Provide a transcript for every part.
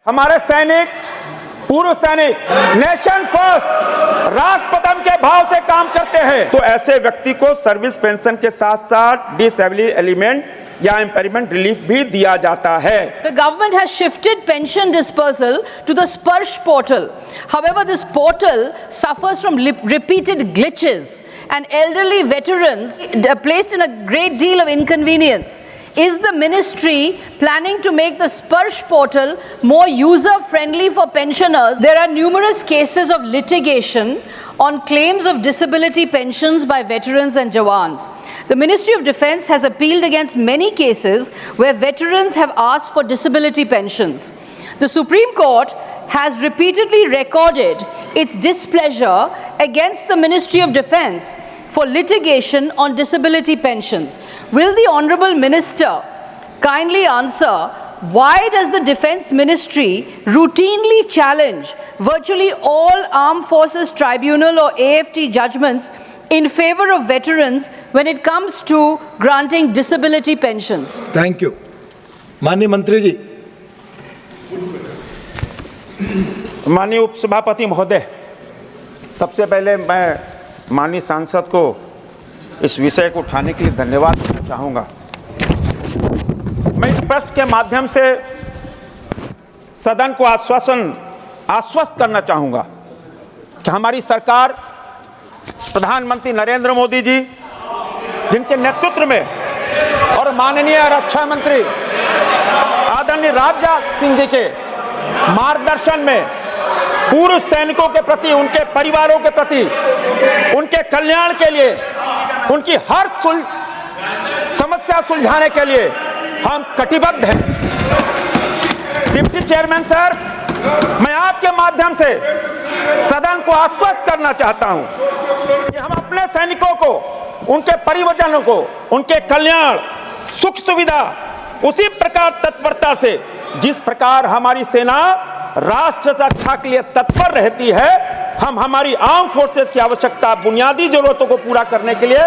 हमारे सैनिक, पूर्व सैनिक नेशन फर्स्ट, राष्ट्र प्रथम के भाव से काम करते हैं, तो ऐसे व्यक्ति को सर्विस पेंशन के साथ साथ डिसेबिलिटी एलिमेंट या इम्पेयरमेंट रिलीफ भी दिया जाता है। The government has shifted pension dispersal to the Sparsh portal. However, this portal suffers from repeated glitches and elderly veterans are placed in a great deal of inconvenience. Is the ministry planning to make the Sparsh portal more user-friendly for pensioners? There are numerous cases of litigation on claims of disability pensions by veterans and jawans. The Ministry of Defence has appealed against many cases where veterans have asked for disability pensions. The Supreme Court has repeatedly recorded its displeasure against the Ministry of Defence for litigation on disability pensions. Will the Honourable Minister kindly answer, why does the Defence Ministry routinely challenge virtually all Armed Forces Tribunal or AFT judgments in favour of veterans when it comes to granting disability pensions? Thank you. माननीय मंत्री जी। माननीय उपसभापति महोदय, सबसे पहले मैं माननीय सांसद को इस विषय को उठाने के लिए धन्यवाद देना चाहूँगा। मैं इस प्रश्न के माध्यम से सदन को आश्वस्त करना चाहूँगा कि हमारी सरकार, प्रधानमंत्री नरेंद्र मोदी जी जिनके नेतृत्व में और माननीय रक्षा मंत्री आदरणीय राजनाथ सिंह जी के मार्गदर्शन में पूर्व सैनिकों के प्रति, उनके परिवारों के प्रति, उनके कल्याण के लिए, उनकी हर समस्या सुलझाने के लिए हम कटिबद्ध हैं। डिप्टी चेयरमैन सर, मैं आपके माध्यम से सदन को आश्वस्त करना चाहता हूं कि हम अपने सैनिकों को, उनके परिवारजनों को, उनके कल्याण, सुख सुविधा उसी प्रकार तत्परता से, जिस प्रकार हमारी सेना राष्ट्र रक्षा के लिए तत्पर रहती है, हम हमारी आर्म फोर्सेस की आवश्यकता, बुनियादी जरूरतों को पूरा करने के लिए,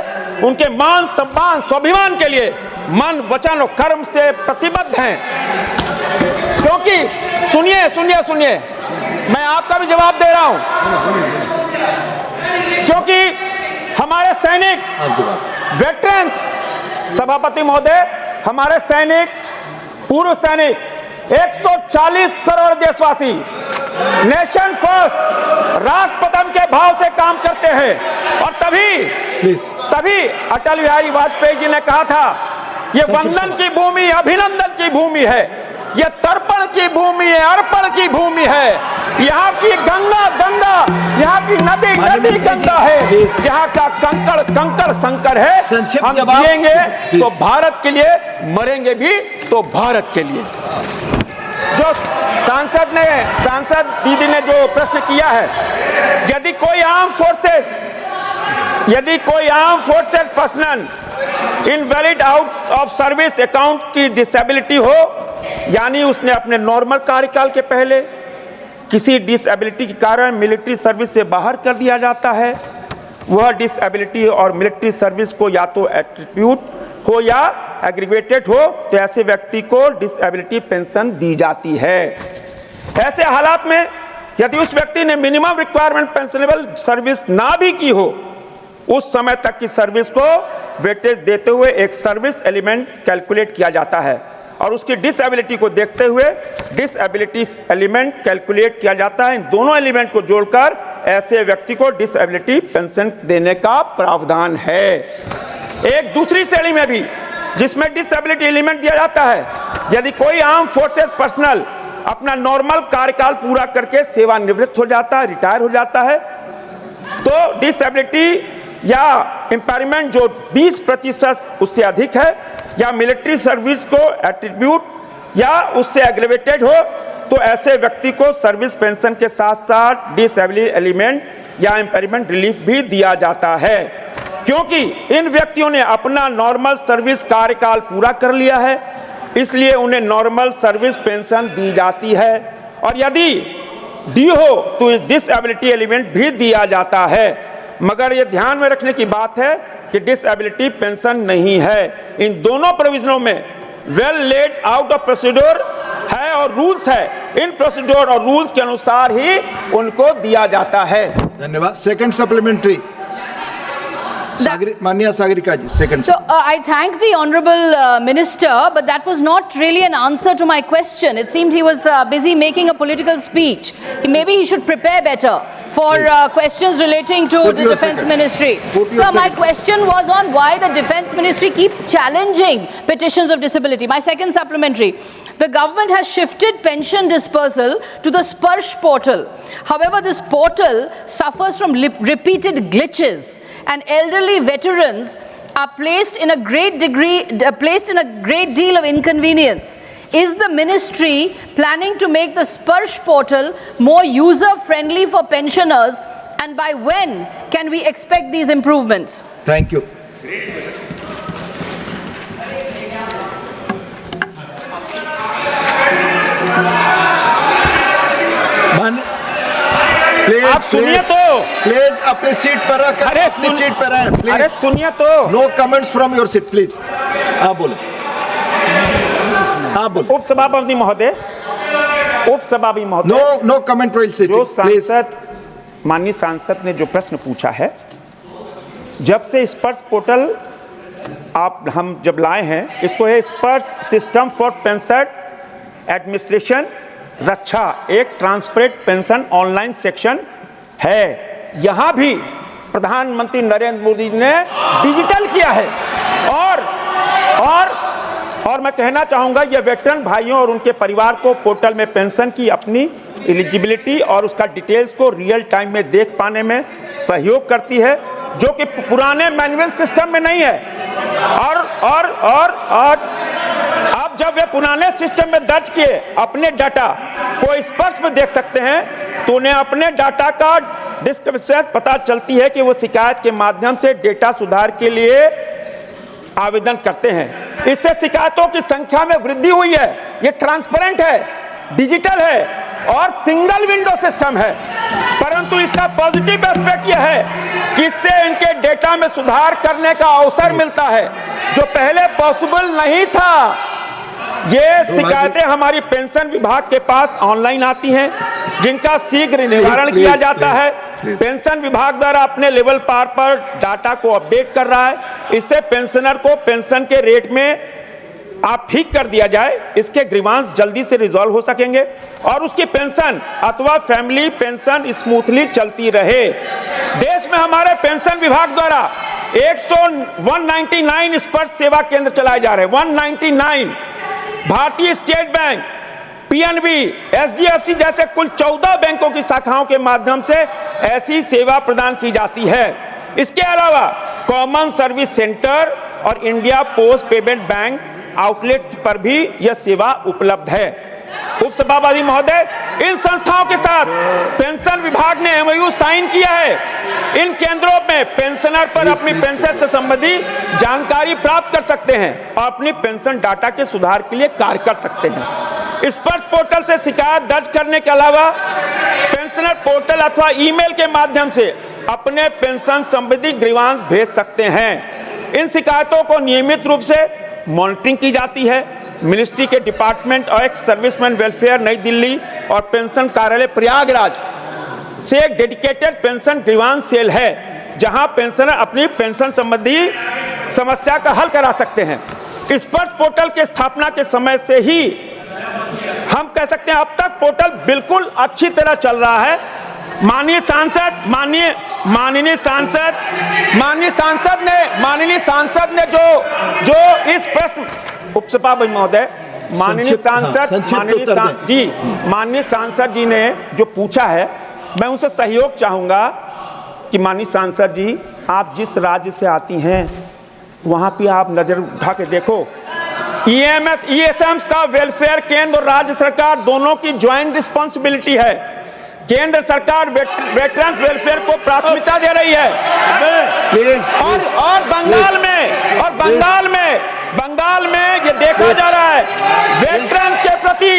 उनके मान सम्मान स्वाभिमान के लिए मन, वचन और कर्म से प्रतिबद्ध हैं। क्योंकि सुनिए, मैं आपका भी जवाब दे रहा हूं, क्योंकि हमारे सैनिक, वेटरन्स, सभापति महोदय, हमारे सैनिक, पूर्व सैनिक, 140 करोड़ देशवासी नेशन फर्स्ट, राष्ट्र प्रथम के भाव से काम करते हैं। और तभी अटल बिहारी वाजपेयी जी ने कहा था, ये वंदन की भूमि, अभिनंदन की भूमि है, ये तर्पण की भूमि है, अर्पण की भूमि है। यहाँ की गंगा, यहाँ की नदी गंगा है, यहाँ का कंकड़ संकर है। हम जिएंगे तो भारत के लिए, मरेंगे भी तो भारत के लिए। जो सांसद दीदी ने जो प्रश्न किया है, यदि कोई arm forces personal invalid out of service account की डिसेबिलिटी हो, यानी उसने अपने नॉर्मल कार्यकाल के पहले किसी डिसेबिलिटी के कारण मिलिट्री सर्विस से बाहर कर दिया जाता है, वह डिसेबिलिटी और मिलिट्री सर्विस को या तो एट्रीब्यूट हो या एग्रीवेटेड हो, तो ऐसे व्यक्ति को डिसेबिलिटी पेंशन दी जाती है। ऐसे हालात में यदि उस व्यक्ति ने मिनिमम रिक्वायरमेंट पेंशनेबल सर्विस ना भी की हो, उस समय तक की सर्विस को वेटेज देते हुए एक सर्विस एलिमेंट कैलकुलेट किया जाता है और उसकी डिसेबिलिटी को देखते हुए डिसेबिलिटी एलिमेंट कैलकुलेट किया जाता है। इन दोनों एलिमेंट को जोड़कर ऐसे व्यक्ति को डिसेबिलिटी पेंशन देने का प्रावधान है। एक दूसरी श्रेणी में भी, जिसमें डिसेबिलिटी एलिमेंट दिया जाता है, यदि कोई आर्म फोर्सेस पर्सनल अपना नॉर्मल कार्यकाल पूरा करके सेवानिवृत्त हो जाता है, रिटायर हो जाता है, तो डिसेबिलिटी या इम्पेयरमेंट जो 20% उससे अधिक है, या मिलिट्री सर्विस को एट्रीब्यूट या उससे एग्रेवेटेड हो, तो ऐसे व्यक्ति को सर्विस पेंशन के साथ साथ डिसेबिलिटी एलिमेंट या इम्पेयरमेंट रिलीफ भी दिया जाता है। क्योंकि इन व्यक्तियों ने अपना नॉर्मल सर्विस कार्यकाल पूरा कर लिया है, इसलिए उन्हें नॉर्मल सर्विस पेंशन दी जाती है, और यदि दी हो तो इस डिसेबिलिटी एलिमेंट भी दिया जाता है। मगर ये ध्यान में रखने की बात है कि डिसेबिलिटी पेंशन नहीं है। इन दोनों प्रोविजनों में well laid out of procedure है और रूल्स है इन प्रोसीड्योर और रूल्स के अनुसार ही उनको दिया जाता है। धन्यवाद। सेकंड सप्लीमेंट्री माननीय सागरिका जी, second. So I thank the honorable minister, but that was not really an answer to my question. It seemed he was busy making a political speech. Maybe he should prepare better for questions relating to Put the your defense second. ministry. Put your So my second. question was on why the defense ministry keeps challenging petitions of disability. My second supplementary. The government has shifted pension dispersal to the Sparsh portal. However, this portal suffers from repeated glitches, and elderly veterans are placed in a great deal of inconvenience. Is the ministry planning to make the Sparsh portal more user-friendly for pensioners, and by when can we expect these improvements? Thank you. Please आप सुनिए तो। Please अपनी seat पर रख, अरे अपनी seat पर रहें अरे प्लीज। सुनिए तो। No comments from your seat please. आप बोलो, आप बोलो। उपसभापति महोदय, उपसभापति महोदय, नो कमेंट विल सिट जो प्लीज। सांसद, माननीय सांसद ने जो प्रश्न पूछा है, जब से स्पर्श पोर्टल हम जब लाए हैं, इसको है स्पर्श सिस्टम फॉर पेंशन एडमिनिस्ट्रेशन रक्षा, एक ट्रांसपेरेंट पेंशन ऑनलाइन सेक्शन है। यहां भी प्रधानमंत्री नरेंद्र मोदी ने डिजिटल किया है और मैं कहना चाहूंगा, ये वेटरन भाइयों और उनके परिवार को पोर्टल में पेंशन की अपनी एलिजिबिलिटी और उसका डिटेल्स को रियल टाइम में देख पाने में सहयोग करती है, जो कि पुराने मैनुअल सिस्टम में नहीं है। और अब जब वे पुराने सिस्टम में दर्ज किए अपने डाटा को स्पर्श में देख सकते हैं, तो उन्हें अपने डाटा का डिस्क्रिप्शन पता चलती है कि वो शिकायत के माध्यम से डेटा सुधार के लिए आवेदन करते हैं। इससे शिकायतों की संख्या में वृद्धि हुई है। ये ट्रांसपेरेंट है, डिजिटल है और सिंगल विंडो सिस्टम है। परंतु इसका पॉजिटिव एस्पेक्ट यह है कि इससे इनके डेटा में सुधार करने का अवसर मिलता है, जो पहले पॉसिबल नहीं था। ये शिकायतें हमारी पेंशन विभाग के पास ऑनलाइन आती हैं, जिनका शीघ्र निवारण किया जाता है। पेंशन विभाग द्वारा अपने लेवल पर डाटा को अपडेट कर रहा है। इससे पेंशनर को पेंशन के रेट में आप ठीक कर दिया जाए, इसके ग्रीवांस जल्दी से रिजॉल्व हो सकेंगे और उसकी पेंशन अथवा फैमिली पेंशन स्मूथली चलती रहे। देश में हमारे पेंशन विभाग द्वारा 199 स्पर्श सेवा केंद्र चलाए जा रहे हैं। 199 भारतीय स्टेट बैंक, पीएनबी, एचडीएफसी जैसे कुल 14 बैंकों की शाखाओं के माध्यम से ऐसी सेवा प्रदान की जाती है। इसके अलावा कॉमन सर्विस सेंटर और India post payment bank outlets पर भी यह सेवा उपलब्ध है। उपसभापति महोदय, इन संस्थाओं के साथ पेंशन विभाग ने एमओयू साइन किया है। इन केंद्रों में पेंशनर पर अपनी पेंशन से संबंधी जानकारी प्राप्त कर सकते हैं और अपनी पेंशन डाटा के सुधार के लिए कार्य कर सकते हैं। स्पर्श पोर्टल से शिकायत दर्ज करने के अलावा पेंशनर पोर्टल अथवा ईमेल के माध्यम से अपने पेंशन संबंधी ग्रीवांस भेज सकते हैं। इन शिकायतों को नियमित रूप से मॉनिटरिंग की जाती है। मिनिस्ट्री के department of ex serviceman welfare नई दिल्ली और पेंशन कार्यालय प्रयागराज से एक डेडिकेटेड पेंशन ग्रीवांस सेल है, जहां पेंशनर अपनी पेंशन संबंधी समस्या का हल करा सकते हैं। स्पर्श पोर्टल के स्थापना के समय से ही हम कह सकते हैं अब तक पोर्टल बिल्कुल अच्छी तरह चल रहा है। माननीय सांसद ने जो इस प्रश्न, उपसभापति महोदय, माननीय सांसद जी ने जो पूछा है, मैं उनसे सहयोग चाहूंगा कि माननीय सांसद जी, आप जिस राज्य से आती हैं वहां पे आप नजर उठा के देखो। ईएसएम का वेलफेयर केंद्र और राज्य सरकार दोनों की ज्वाइंट रिस्पॉन्सिबिलिटी है। केंद्र सरकार वेटरन्स वेलफेयर को प्राथमिकता दे रही है और बंगाल में ये देखा जा रहा है वेटरन्स के प्रति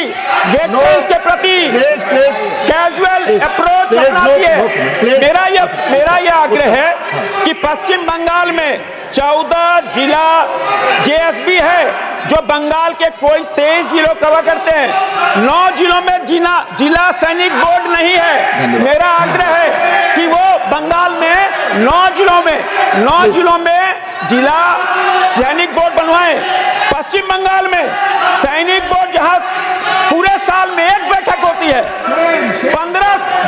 कैजुअल अप्रोच अपनाती है। मेरा ये आग्रह है कि पश्चिम बंगाल में 14 जिला जेएसबी है जो बंगाल के कोई 23 जिलों कवर करते हैं। 9 जिलों में जिला सैनिक बोर्ड नहीं है। मेरा आग्रह है कि वो बंगाल में 9 जिलों में जिला सैनिक बोर्ड बनवाएं। पश्चिम बंगाल में सैनिक बोर्ड जहां पूरे साल में एक बैठक होती है,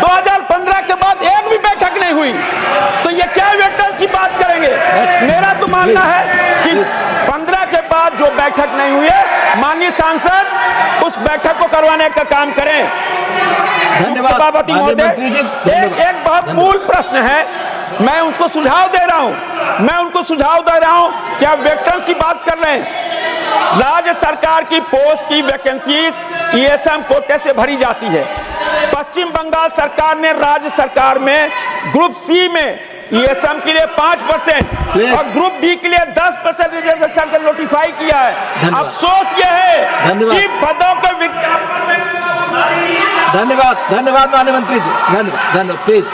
2015 के बाद एक भी बैठक नहीं हुई, तो ये क्या वेटरन्स की बात करेंगे? मेरा तो मानना है कि 15 के बाद जो बैठक नहीं हुई है, माननीय सांसद उस बैठक को करवाने का काम करें। धन्यवाद सभापति महोदय, एक बहुत मूल प्रश्न है, मैं उनको सुझाव दे रहा हूं कि आप वेटरन्स की बात कर रहे हैं। राज्य सरकार की पोस्ट की वैकेंसीज ईएसएम कोटे से भरी जाती है। पश्चिम बंगाल सरकार ने राज्य सरकार में ग्रुप सी में ईएसएम के लिए 5% और ग्रुप डी के लिए 10% रिजर्वेशन का नोटिफाई किया है। अफसोस यह है कि पदों के विज्ञापन में धन्यवाद माननीय मंत्री जी, धन्यवाद प्लीज।